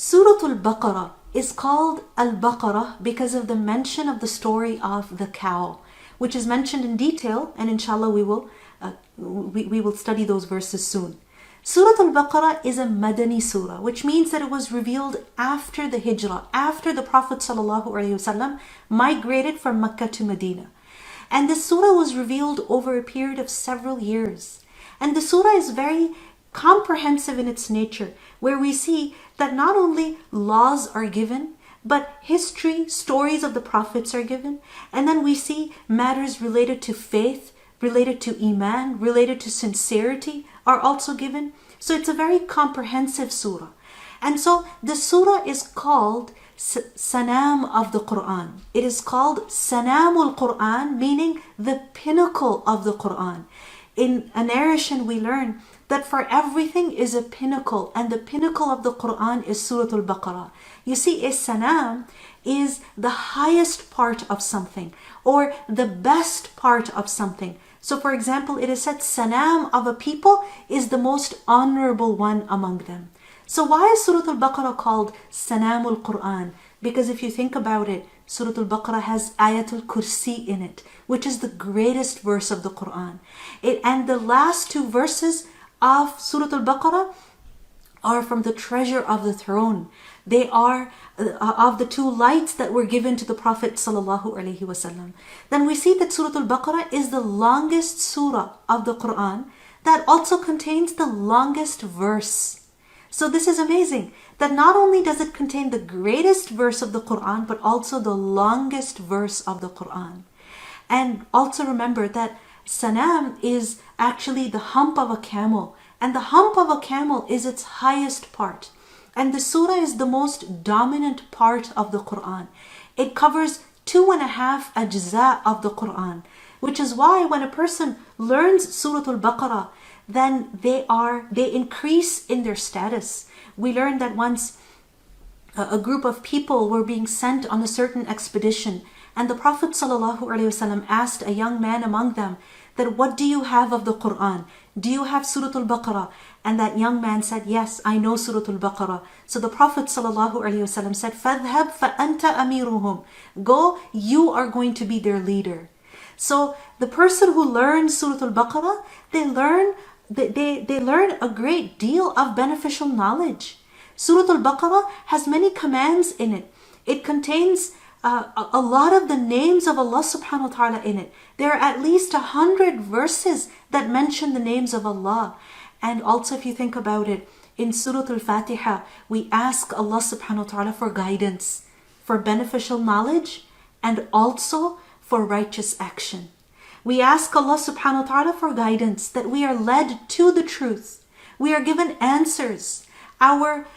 Surah Al-Baqarah is called Al-Baqarah because of the mention of the story of the cow, which is mentioned in detail, and inshallah we will study those verses soon. Surah Al-Baqarah is a Madani surah, which means that it was revealed after the Hijrah, after the Prophet ﷺ migrated from Mecca to Medina. And this surah was revealed over a period of several years. And the surah is very comprehensive in its nature, where we see that not only laws are given, but history, stories of the prophets are given. And then we see matters related to faith, related to Iman, related to sincerity are also given. So it's a very comprehensive surah. And so the surah is called Sanam of the Quran. It is called Sanamul Quran, meaning the pinnacle of the Quran. In a narration we learn that for everything is a pinnacle, and the pinnacle of the Quran is Surah Al-Baqarah. You see, a Sanam is the highest part of something, or the best part of something. So for example, it is said Sanam of a people is the most honorable one among them. So why is Surah Al-Baqarah called Sanamul Quran? Because if you think about it, Surah Al-Baqarah has Ayatul Kursi in it, which is the greatest verse of the Quran. And the last two verses of Surah Al-Baqarah are from the treasure of the throne. They are of the two lights that were given to the Prophet ﷺ. Then we see that Surah Al-Baqarah is the longest surah of the Quran that also contains the longest verse. So this is amazing, that not only does it contain the greatest verse of the Quran, but also the longest verse of the Quran. And also remember that Sanam is actually the hump of a camel, and the hump of a camel is its highest part. And the surah is the most dominant part of the Quran. It covers 2.5 ajza of the Quran, which is why when a person learns Surah Al-Baqarah, then they increase in their status. We learned that once a group of people were being sent on a certain expedition, and the Prophet ﷺ asked a young man among them that, what do you have of the Quran? Do you have Surah Al-Baqarah? And that young man said, yes, I know Surah Al-Baqarah. So the Prophet ﷺ said, فَاذْهَبْ فَأَنْتَ أَمِيرُهُمْ. Go, you are going to be their leader. So the person who learns Surah Al-Baqarah, they learn a great deal of beneficial knowledge. Surah Al-Baqarah has many commands in it. It contains a lot of the names of Allah subhanahu wa ta'ala in it. There are at least 100 verses that mention the names of Allah. And also if you think about it, in Surah Al-Fatiha, we ask Allah subhanahu wa ta'ala for guidance, for beneficial knowledge, and also for righteous action. We ask Allah subhanahu wa ta'ala for guidance, that we are led to the truth. We are given answers. Our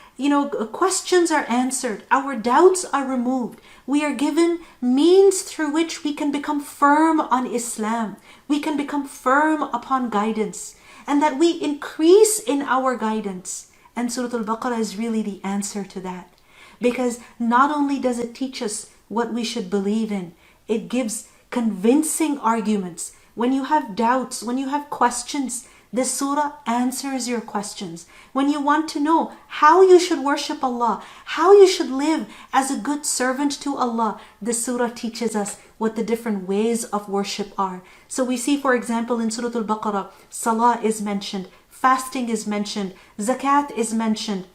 questions are answered. Our doubts are removed. We are given means through which we can become firm on Islam. We can become firm upon guidance. And that we increase in our guidance. And Surah Al-Baqarah is really the answer to that. Because not only does it teach us what we should believe in, it gives convincing arguments. When you have doubts, when you have questions, this surah answers your questions. When you want to know how you should worship Allah, how you should live as a good servant to Allah, this surah teaches us what the different ways of worship are. So we see, for example, in Surah Al-Baqarah, Salah is mentioned, fasting is mentioned, Zakat is mentioned.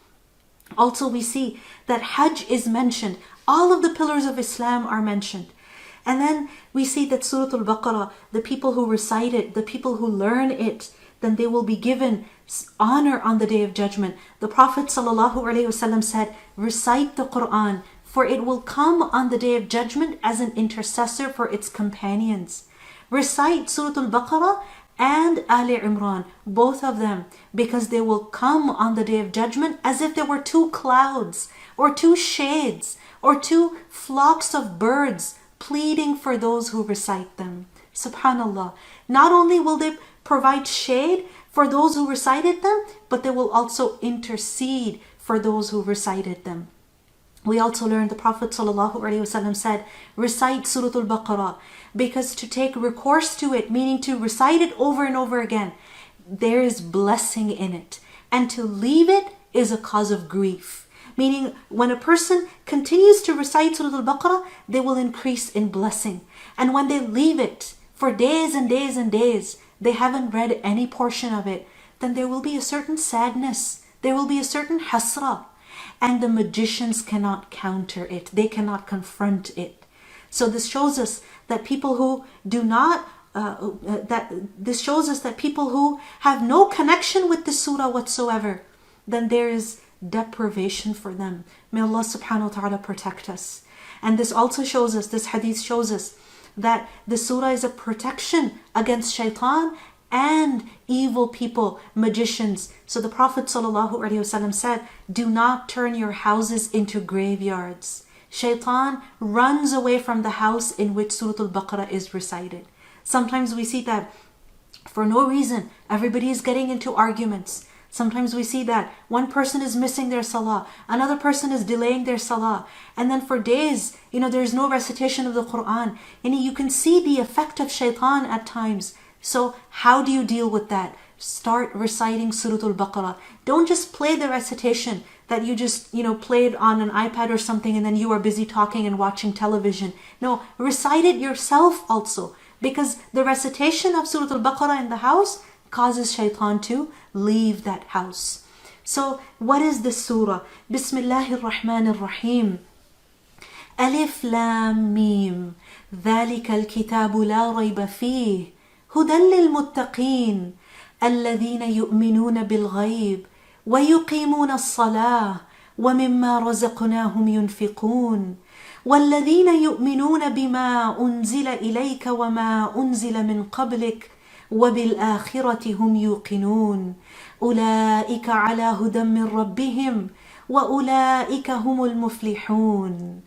Also we see that Hajj is mentioned. All of the pillars of Islam are mentioned. And then we see that Surah Al-Baqarah, the people who recite it, the people who learn it, then they will be given honor on the Day of Judgment. The Prophet ﷺ said, recite the Quran, for it will come on the Day of Judgment as an intercessor for its companions. Recite Surah Al-Baqarah and Ali Imran, both of them, because they will come on the Day of Judgment as if there were two clouds, or two shades, or two flocks of birds pleading for those who recite them. Subhanallah. Not only will they provide shade for those who recited them, but they will also intercede for those who recited them. We also learned the Prophet ﷺ said, recite Surah Al-Baqarah, because to take recourse to it, meaning to recite it over and over again, there is blessing in it. And to leave it is a cause of grief. Meaning, when a person continues to recite Surah Al-Baqarah, they will increase in blessing. And when they leave it for days and days and days, they haven't read any portion of it, then there will be a certain sadness. There will be a certain hasra. And the magicians cannot counter it. They cannot confront it. So this shows us that people who do not, this shows us that people who have no connection with the surah whatsoever, then there is deprivation for them. May Allah subhanahu wa ta'ala protect us. And this also shows us, this hadith shows us that the surah is a protection against shaitan and evil people, magicians. So the Prophet ﷺ said, do not turn your houses into graveyards. Shaitan runs away from the house in which Surah Al-Baqarah is recited. Sometimes we see that for no reason, everybody is getting into arguments. Sometimes we see that one person is missing their salah, another person is delaying their salah, and then for days, there is no recitation of the Quran. And you can see the effect of shaitan at times. So how do you deal with that? Start reciting Surah Al-Baqarah. Don't just play the recitation that you just, played on an iPad or something and then you are busy talking and watching television. No, recite it yourself also. Because the recitation of Surah Al-Baqarah in the house causes shaitan to leave that house. So what is this surah? Bismillahir Rahmanir Rahim. Alif Lam Mim. ذلك الكتاب لا ريب فيه هدى للمتقين الذين يؤمنون بالغيب ويقيمون الصلاة ومما رزقناهم ينفقون والذين يؤمنون بما أنزل إليك وما أنزل من قبلك وبالآخرة هم يوقنون أولئك على هدى من ربهم وأولئك هم المفلحون.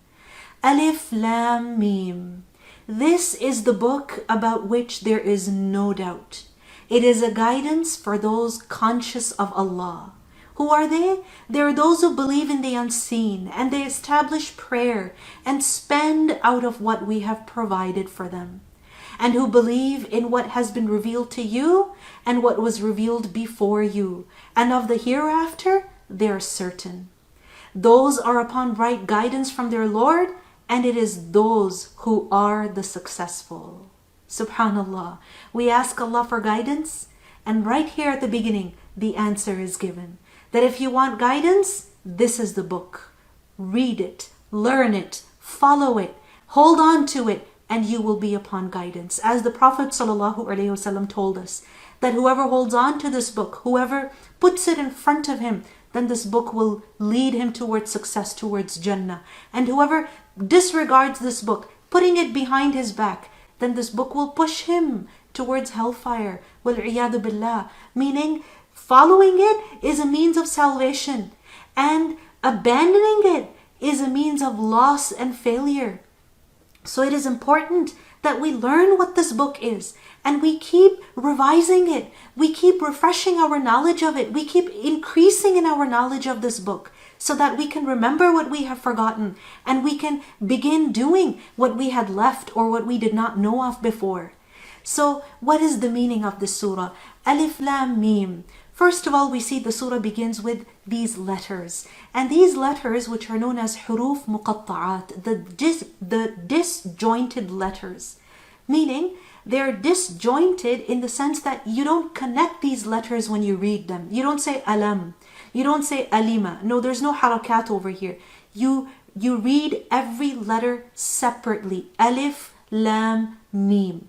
Alif Lam Mim. This is the book about which there is no doubt. It is a guidance for those conscious of Allah. Who are they? They are those who believe in the unseen and they establish prayer and spend out of what we have provided for them. And who believe in what has been revealed to you and what was revealed before you. And of the hereafter, they are certain. Those are upon right guidance from their Lord, and it is those who are the successful. Subhanallah. We ask Allah for guidance, and right here at the beginning, the answer is given. That if you want guidance, this is the book. Read it, learn it, follow it, hold on to it, and you will be upon guidance. As the Prophet ﷺ told us, that whoever holds on to this book, whoever puts it in front of him, then this book will lead him towards success, towards Jannah. And whoever disregards this book, putting it behind his back, then this book will push him towards hellfire. وَالْعِيَاذُ بِاللَّهِ. Meaning, following it is a means of salvation, and abandoning it is a means of loss and failure. So it is important that we learn what this book is, and we keep revising it. We keep refreshing our knowledge of it. We keep increasing in our knowledge of this book so that we can remember what we have forgotten and we can begin doing what we had left or what we did not know of before. So what is the meaning of this surah? Alif Lam Mim. First of all, we see the surah begins with these letters. And these letters, which are known as huruf muqatta'at, the disjointed letters. Meaning, they're disjointed in the sense that you don't connect these letters when you read them. You don't say alam. You don't say alima. No, there's no harakat over here. You read every letter separately. Alif, Lam, Mim.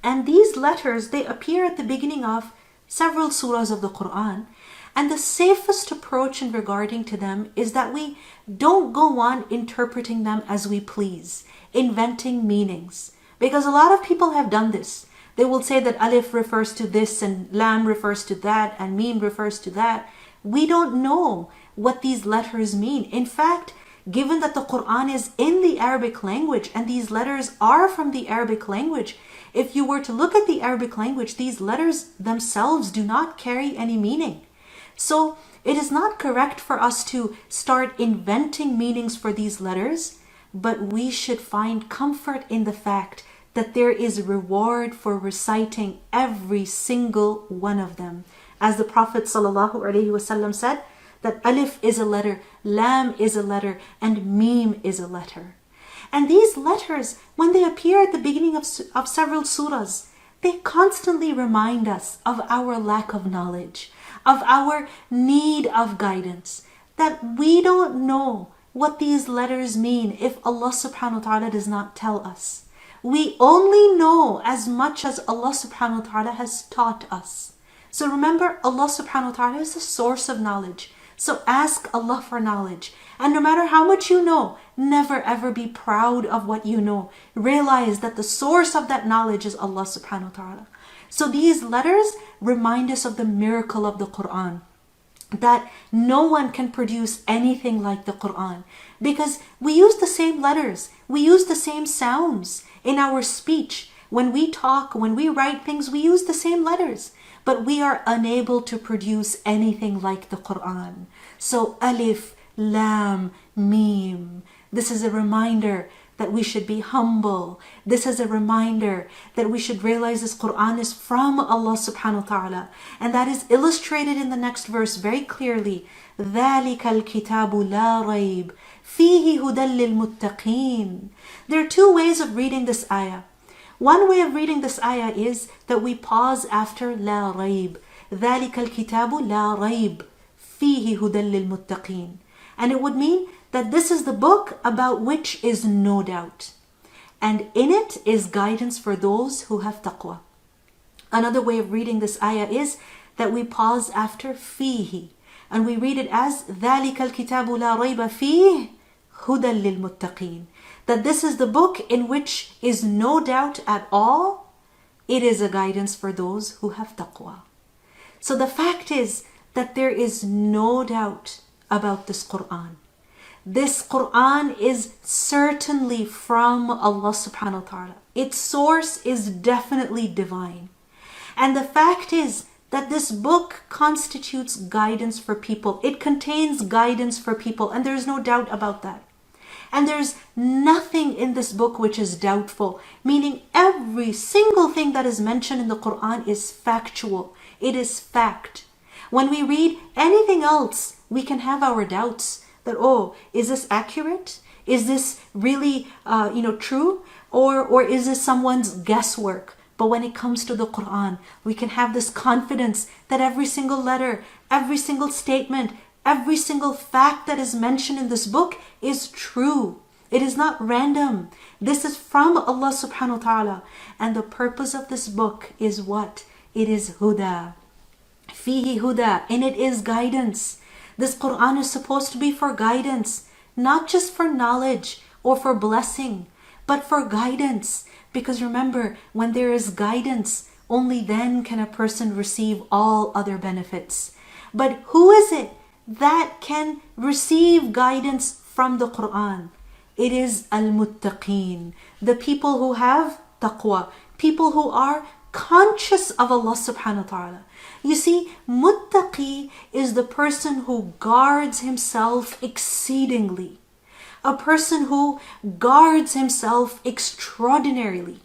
And these letters, they appear at the beginning of several surahs of the Quran. And the safest approach in regarding to them is that we don't go on interpreting them as we please, inventing meanings. Because a lot of people have done this. They will say that Alif refers to this and Lam refers to that and Mim refers to that. We don't know what these letters mean. In fact, given that the Quran is in the Arabic language and these letters are from the Arabic language, if you were to look at the Arabic language, these letters themselves do not carry any meaning. So it is not correct for us to start inventing meanings for these letters, but we should find comfort in the fact that there is reward for reciting every single one of them. As the Prophet ﷺ said, that alif is a letter, lam is a letter, and mim is a letter. And these letters, when they appear at the beginning of several surahs, they constantly remind us of our lack of knowledge, of our need of guidance, that we don't know what these letters mean if Allah subhanahu wa ta'ala does not tell us. We only know as much as Allah subhanahu wa ta'ala has taught us. So remember, Allah subhanahu wa ta'ala is the source of knowledge. So ask Allah for knowledge. And no matter how much you know, never ever be proud of what you know. Realize that the source of that knowledge is Allah subhanahu wa ta'ala. So these letters remind us of the miracle of the Quran, that no one can produce anything like the Quran, because we use the same letters, we use the same sounds in our speech. When we talk, when we write things, we use the same letters, but we are unable to produce anything like the Quran. So alif, lam, mim. This is a reminder that we should be humble. This is a reminder that we should realize this Quran is from Allah subhanahu wa ta'ala. And that is illustrated in the next verse very clearly. ذَلِكَ الْكِتَابُ لَا رَيْبٍ فِيهِ هُدًى لِلْمُتَّقِينَ. There are two ways of reading this ayah. One way of reading this ayah is that we pause after لا ريب. ذَلِكَ الْكِتَابُ لَا رَيْبٍ فِيهِ هُدًى لِلْمُتَّقِينَ. And it would mean that this is the book about which is no doubt. And in it is guidance for those who have taqwa. Another way of reading this ayah is that we pause after fihi. And we read it as ذَلِكَ الْكِتَابُ لَا رَيْبَ فِيهِ هُدًى لِلْمُتَّقِينَ. That this is the book in which is no doubt at all. It is a guidance for those who have taqwa. So the fact is that there is no doubt about this Quran. This Quran is certainly from Allah subhanahu wa ta'ala. Its source is definitely divine. And the fact is that this book constitutes guidance for people. It contains guidance for people, and there's no doubt about that. And there's nothing in this book which is doubtful, meaning every single thing that is mentioned in the Quran is factual. It is fact. When we read anything else, we can have our doubts that, oh, is this accurate? Is this really, true? Or is this someone's guesswork? But when it comes to the Quran, we can have this confidence that every single letter, every single statement, every single fact that is mentioned in this book is true. It is not random. This is from Allah subhanahu wa ta'ala. And the purpose of this book is what? It is huda. Fihi huda. And it is guidance. This Quran is supposed to be for guidance, not just for knowledge or for blessing, but for guidance. Because remember, when there is guidance, only then can a person receive all other benefits. But who is it that can receive guidance from the Quran? It is al-Muttaqin, the people who have taqwa, people who are conscious of Allah subhanahu wa ta'ala. You see, Muttaqi is the person who guards himself exceedingly. A person who guards himself extraordinarily.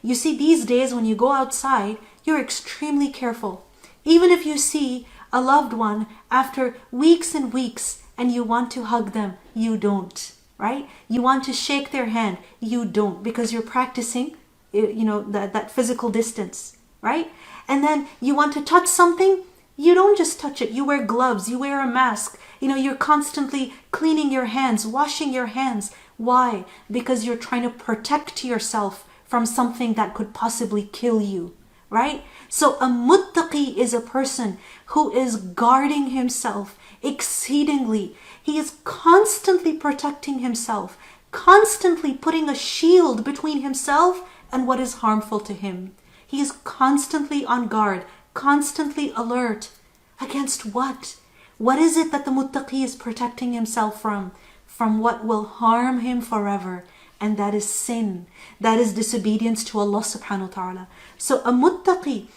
You see, these days when you go outside, you're extremely careful. Even if you see a loved one after weeks and weeks and you want to hug them, you don't, right? You want to shake their hand, you don't, because you're practicing, that physical distance, right? And then you want to touch something, you don't just touch it. You wear gloves, you wear a mask. You're constantly cleaning your hands, washing your hands. Why? Because you're trying to protect yourself from something that could possibly kill you, right? So a muttaqi is a person who is guarding himself exceedingly. He is constantly protecting himself, constantly putting a shield between himself and what is harmful to him. He is constantly on guard, constantly alert. Against what? What is it that the muttaqi is protecting himself from? From what will harm him forever. And that is sin. That is disobedience to Allah subhanahu wa ta'ala. So a muttaqi,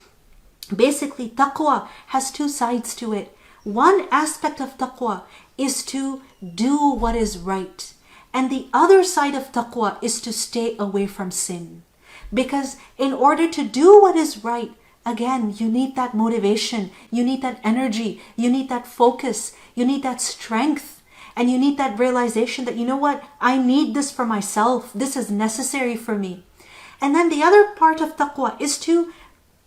basically taqwa, has two sides to it. One aspect of taqwa is to do what is right. And the other side of taqwa is to stay away from sin. Because in order to do what is right, Again, you need that motivation, you need that energy, you need that focus, you need that strength, and you need that realization that, you know what, I need this for myself, this is necessary for me. And then the other part of taqwa is to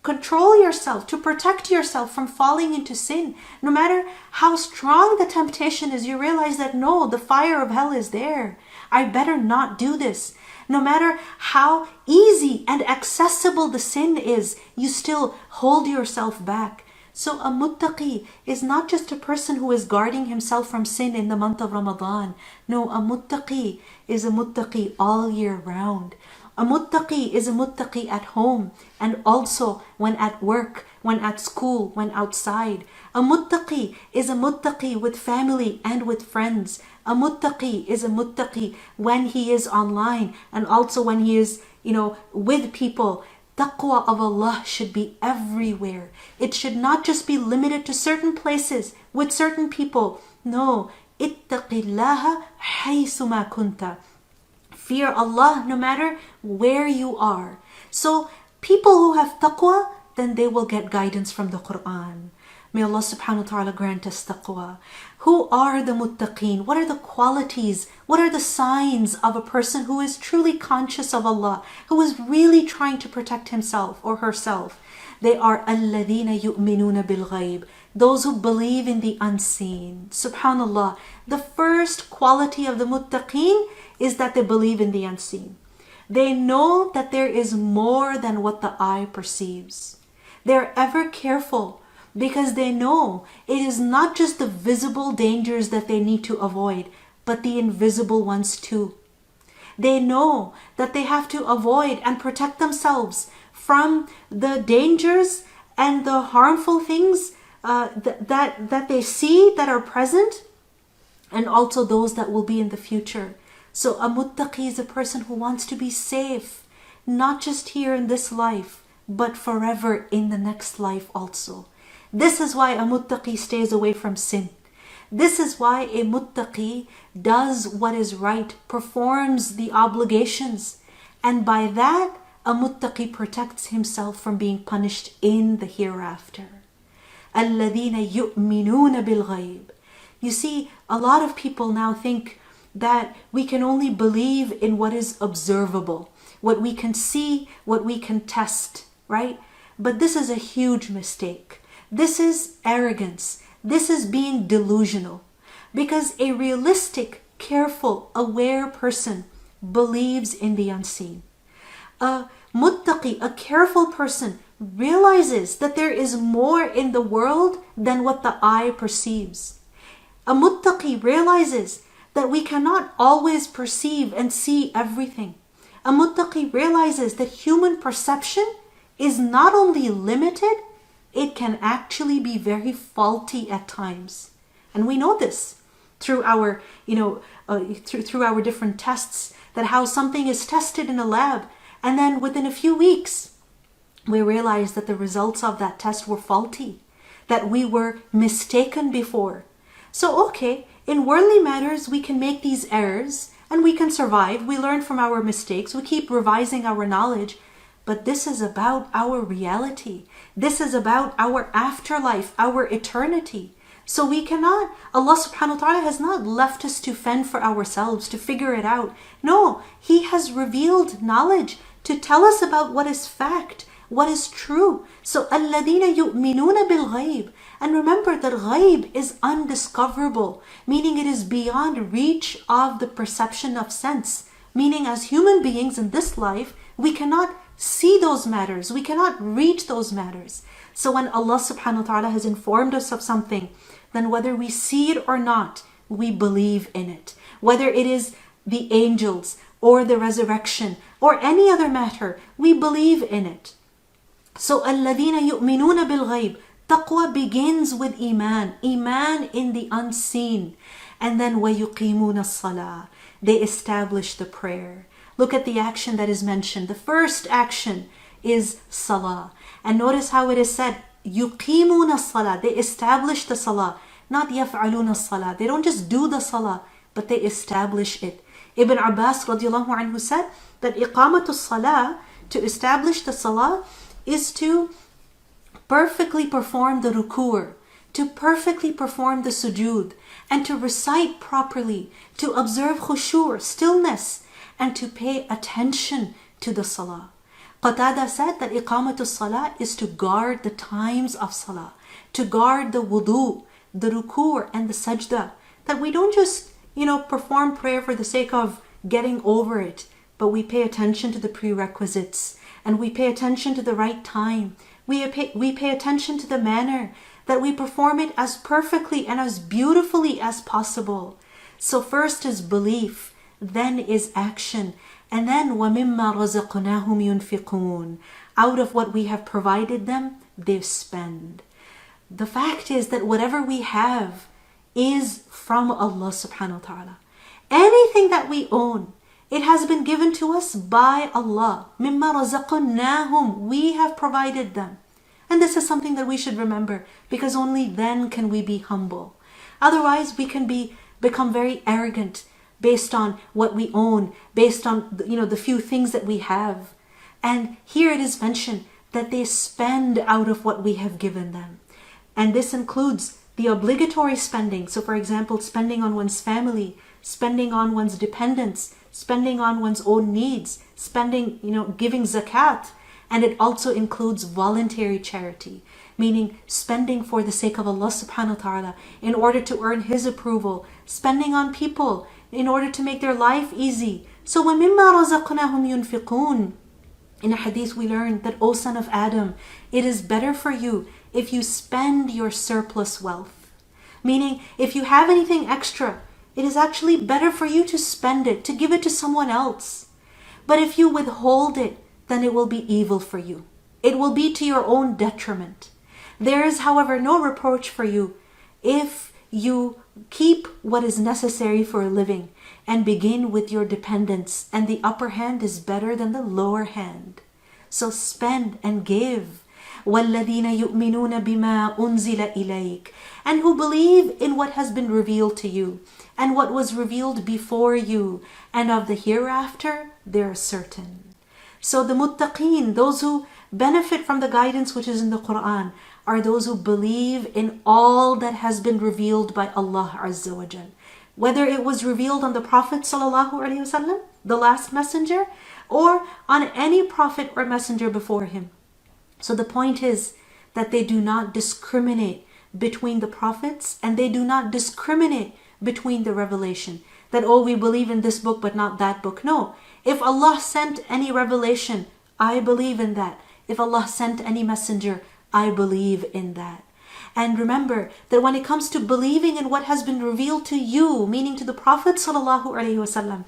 control yourself, to protect yourself from falling into sin. No matter how strong the temptation is, you realize that no, the fire of hell is there. I better not do this. No matter how easy and accessible the sin is, you still hold yourself back. So a muttaqi is not just a person who is guarding himself from sin in the month of Ramadan. No, a muttaqi is a muttaqi all year round. A muttaqi is a muttaqi at home and also when at work, when at school, when outside. A muttaqi is a muttaqi with family and with friends. A muttaqi is a muttaqi when he is online and also when he is, with people. Taqwa of Allah should be everywhere. It should not just be limited to certain places with certain people. No, ittaqillaha haythuma kunta. Fear Allah no matter where you are. So people who have taqwa, then they will get guidance from the Quran. May Allah subhanahu wa ta'ala grant us taqwa. Who are the muttaqin? What are the qualities? What are the signs of a person who is truly conscious of Allah, who is really trying to protect himself or herself? They are الَّذِينَ يُؤْمِنُونَ بِالْغَيْبِ, those who believe in the unseen. Subhanallah, the first quality of the muttaqin is that they believe in the unseen. They know that there is more than what the eye perceives. They're ever careful because they know it is not just the visible dangers that they need to avoid, but the invisible ones too. They know that they have to avoid and protect themselves from the dangers and the harmful things that they see that are present, and also those that will be in the future. So a muttaqi is a person who wants to be safe, not just here in this life, but forever in the next life also. This is why a muttaqi stays away from sin. This is why a muttaqi does what is right, performs the obligations, and by that a muttaqi protects himself from being punished in the hereafter. الَّذِينَ يُؤْمِنُونَ بِالْغَيْبِ. You see, a lot of people now think that we can only believe in what is observable, what we can see, what we can test, right? But this is a huge mistake. This is arrogance. This is being delusional. Because a realistic, careful, aware person believes in the unseen. A muttaqi, a careful person, realizes that there is more in the world than what the eye perceives. A muttaqi realizes that we cannot always perceive and see everything. A muttaqi realizes that human perception is not only limited, it can actually be very faulty at times. And we know this through our, through our different tests, that how something is tested in a lab, and then within a few weeks, we realize that the results of that test were faulty, that we were mistaken before. So, okay, in worldly matters, we can make these errors and we can survive. We learn from our mistakes. We keep revising our knowledge. But this is about our reality. This is about our afterlife, our eternity. So we cannot, Allah subhanahu wa ta'ala has not left us to fend for ourselves, to figure it out. No, He has revealed knowledge to tell us about what is fact, what is true. So الَّذِينَ يُؤْمِنُونَ بِالْغَيْبِ. And remember that ghaib is undiscoverable, meaning it is beyond reach of the perception of sense. Meaning as human beings in this life, we cannot see those matters. We cannot reach those matters. So when Allah subhanahu wa ta'ala has informed us of something, then whether we see it or not, we believe in it. Whether it is the angels or the resurrection or any other matter, we believe in it. So الَّذِينَ يُؤْمِنُونَ بِالْغَيْبِ. Taqwa begins with iman, iman in the unseen. And then وَيُقِيمُونَ الصَّلَاةِ. They establish the prayer. Look at the action that is mentioned. The first action is salah. And notice how it is said, يُقِيمُونَ الصَّلَاةِ. They establish the salah. Not يَفْعَلُونَ الصَّلَاةِ. They don't just do the salah, but they establish it. Ibn Abbas radiallahu anhu said that إِقَامَةُ الصَّلَاةِ, to establish the salah, is to perfectly perform the ruku', to perfectly perform the sujood, and to recite properly, to observe khushu', stillness, and to pay attention to the salah. Qatada said that iqamatul salah is to guard the times of salah, to guard the wudu, the ruku' and the sajda, that we don't just, perform prayer for the sake of getting over it, but we pay attention to the prerequisites, and we pay attention to the right time. We pay attention to the manner, that we perform it as perfectly and as beautifully as possible. So first is belief, then is action, and then وَمِمَّا رَزَقْنَاهُمْ يُنْفِقُونَ. Out of what we have provided them, they spend. The fact is that whatever we have is from Allah subhanahu wa ta'ala. Anything that we own, it has been given to us by Allah. مِمَّا رَزَقْنَاهُمْ. We have provided them. And this is something that we should remember, because only then can we be humble. Otherwise, we can become very arrogant based on what we own, based on the few things that we have. And here it is mentioned that they spend out of what we have given them. And this includes the obligatory spending. So for example, spending on one's family, spending on one's dependents, spending on one's own needs, spending, giving zakat. And it also includes voluntary charity, meaning spending for the sake of Allah subhanahu wa ta'ala in order to earn His approval, spending on people in order to make their life easy. So وَمِمَّا رَزَقْنَاهُمْ يُنْفِقُونَ. In a hadith we learned that, O son of Adam, it is better for you if you spend your surplus wealth. Meaning, if you have anything extra, it is actually better for you to spend it, to give it to someone else. But if you withhold it, then it will be evil for you. It will be to your own detriment. There is, however, no reproach for you if you keep what is necessary for a living and begin with your dependents, and the upper hand is better than the lower hand. So spend and give. وَالَّذِينَ يُؤْمِنُونَ بِمَا أُنزِلَ إِلَيْكَ. And who believe in what has been revealed to you and what was revealed before you, and of the hereafter they are certain. So the Muttaqin, those who benefit from the guidance which is in the Quran, are those who believe in all that has been revealed by Allah Azza wa Jal. Whether it was revealed on the Prophet sallallahu alaihi wasallam, the last messenger, or on any prophet or messenger before him. So the point is that they do not discriminate between the prophets, and they do not discriminate between the revelation. That, we believe in this book but not that book. No. If Allah sent any revelation, I believe in that. If Allah sent any messenger, I believe in that. And remember that when it comes to believing in what has been revealed to you, meaning to the Prophet sallallahu alaihi wasallam,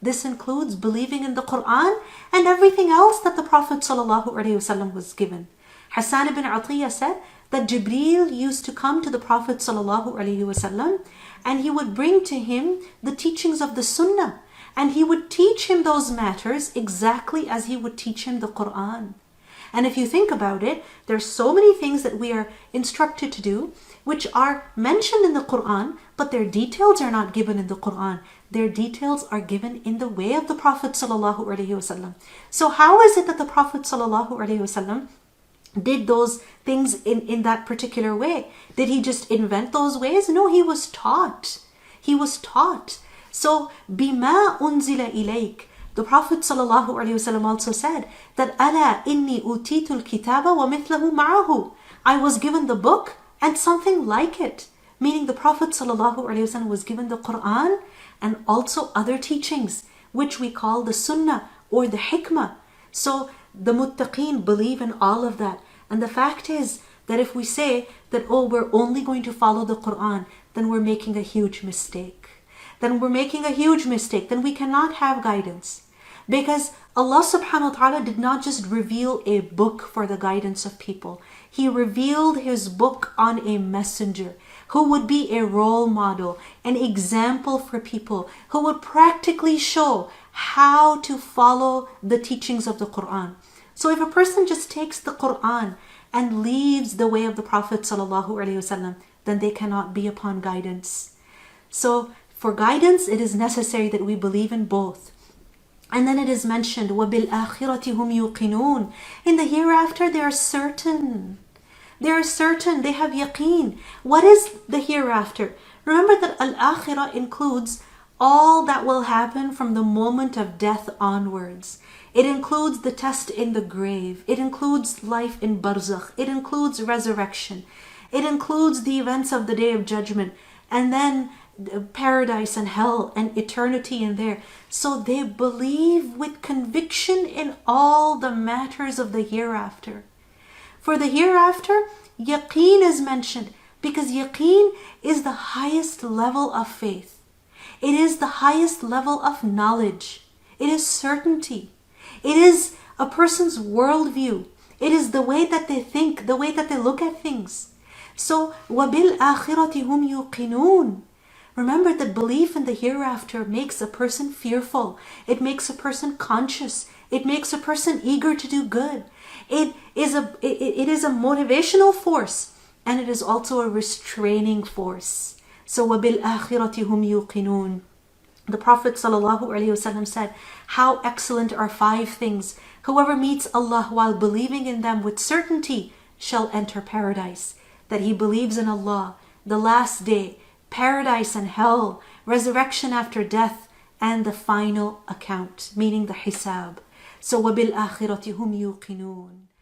this includes believing in the Quran and everything else that the Prophet sallallahu alaihi wasallam was given. Hassan ibn Atiyah said that Jibreel used to come to the Prophet sallallahu alaihi wasallam, and he would bring to him the teachings of the Sunnah. And he would teach him those matters exactly as he would teach him the Quran. And if you think about it, there's so many things that we are instructed to do which are mentioned in the Quran, but their details are not given in the Quran. Their details are given in the way of the Prophet sallallahu alaihi wasallam. So how is it that the Prophet sallallahu alaihi wasallam did those things in that particular way? Did he just invent those ways? No, he was taught. He was taught. So, بِمَا أُنزِلَ إِلَيْكَ. The Prophet ﷺ also said that أَلَا إِنِّي أُوتِيتُ الْكِتَابَ وَمِثْلَهُ مَعَهُ. I was given the book and something like it. Meaning the Prophet ﷺ was given the Quran and also other teachings, which we call the Sunnah or the Hikmah. So the Muttaqin believe in all of that. And the fact is that if we say that, we're only going to follow the Quran, then we're making a huge mistake. Then we cannot have guidance. Because Allah subhanahu wa ta'ala did not just reveal a book for the guidance of people. He revealed His book on a messenger who would be a role model, an example for people, who would practically show how to follow the teachings of the Quran. So if a person just takes the Quran and leaves the way of the Prophet sallallahu alaihi wasallam, then they cannot be upon guidance. So for guidance, it is necessary that we believe in both. And then it is mentioned, وَبِالْآخِرَةِ هُمْ يُوقِنُونَ. In the hereafter, they are certain. They are certain, they have yaqeen. What is the hereafter? Remember that al-akhirah includes all that will happen from the moment of death onwards. It includes the test in the grave. It includes life in barzakh. It includes resurrection. It includes the events of the Day of Judgment. And then paradise and hell and eternity in there. So they believe with conviction in all the matters of the hereafter. For the hereafter, yaqeen is mentioned because yaqeen is the highest level of faith. It is the highest level of knowledge. It is certainty. It is a person's worldview. It is the way that they think, the way that they look at things. So, وَبِالْآخِرَةِ هُمْ يُوقِنُونَ. Remember that belief in the hereafter makes a person fearful. It makes a person conscious. It makes a person eager to do good. It is a motivational force, and it is also a restraining force. So, وَبِالْآخِرَةِ هُمْ يُوقِنُونَ. The Prophet ﷺ said, how excellent are 5 things. Whoever meets Allah while believing in them with certainty shall enter paradise. That he believes in Allah, the last day, paradise and hell, resurrection after death, and the final account, meaning the hisab. So, وَبِالْآخِرَةِ هُمْ يُوقِنُونَ.